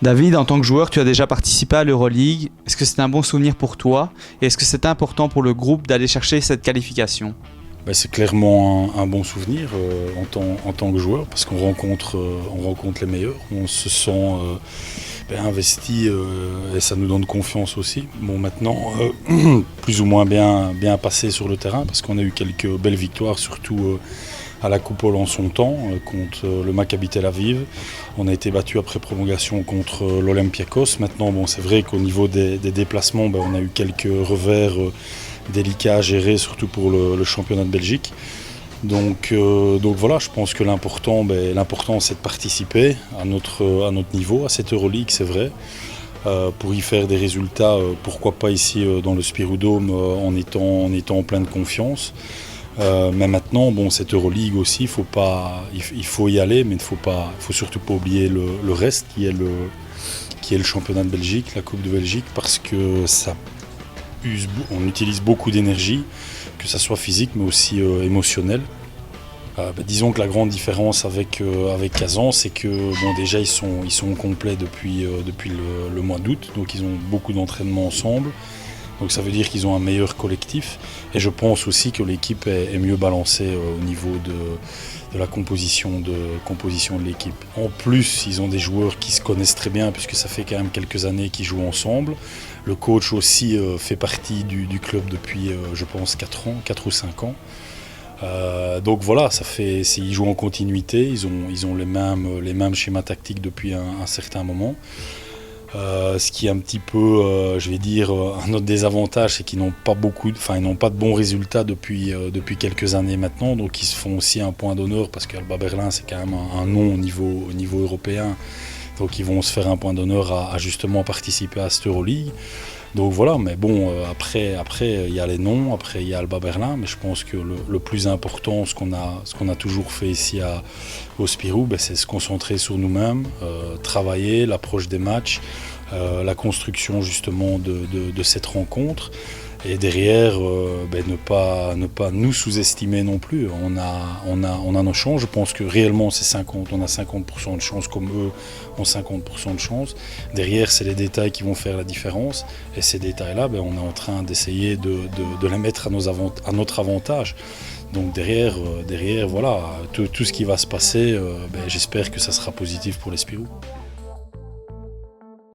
David, en tant que joueur, tu as déjà participé à l'Euroleague. Est-ce que c'est un bon souvenir pour toi? Et est-ce que c'est important pour le groupe d'aller chercher cette qualification? C'est clairement un bon souvenir en tant que joueur parce qu'on rencontre les meilleurs, on se sent investi et ça nous donne confiance aussi. Bon, maintenant, plus ou moins bien passé sur le terrain parce qu'on a eu quelques belles victoires, surtout à la Coupole en son temps contre le Maccabi Tel Aviv. On a été battu après prolongation contre l'Olympiakos. Maintenant, bon, c'est vrai qu'au niveau des déplacements, on a eu quelques revers délicats à gérer, surtout pour le championnat de Belgique. Donc voilà, je pense que l'important c'est de participer à notre niveau, à cette Euroleague, c'est vrai. Pour y faire des résultats, pourquoi pas ici dans le Spirou Dome en étant en pleine confiance. Mais maintenant, cette Euroleague aussi, il faut y aller, mais il faut surtout pas oublier le reste qui est le championnat de Belgique, la Coupe de Belgique, parce que on utilise beaucoup d'énergie, que ce soit physique mais aussi émotionnelle. Disons que la grande différence avec Kazan, c'est que déjà ils sont complets depuis le mois d'août, donc ils ont beaucoup d'entraînements ensemble. Donc ça veut dire qu'ils ont un meilleur collectif et je pense aussi que l'équipe est mieux balancée au niveau de la composition de l'équipe. En plus, ils ont des joueurs qui se connaissent très bien puisque ça fait quand même quelques années qu'ils jouent ensemble. Le coach aussi fait partie du club depuis, je pense, 4 ou 5 ans. Donc voilà, ils jouent en continuité, ils ont les mêmes schémas tactiques depuis un certain moment. Ce qui est un petit peu, je vais dire, un autre désavantage, c'est qu'ils n'ont pas de bons résultats depuis quelques années maintenant, donc ils se font aussi un point d'honneur parce qu'Alba Berlin c'est quand même un nom au niveau européen, donc ils vont se faire un point d'honneur à justement participer à cette Euroleague. Donc voilà, mais bon, après il y a les noms, après il y a Alba Berlin, mais je pense que le plus important, ce qu'on a toujours fait ici au Spirou, c'est se concentrer sur nous-mêmes, travailler l'approche des matchs, la construction justement de cette rencontre, et derrière ne pas nous sous-estimer non plus. On a nos chances, je pense que réellement c'est 50, on a 50% de chance comme eux ont 50% de chance. Derrière c'est les détails qui vont faire la différence, et ces détails-là, on est en train d'essayer de les mettre à notre avantage. Donc derrière voilà, tout ce qui va se passer, j'espère que ça sera positif pour les Spirou.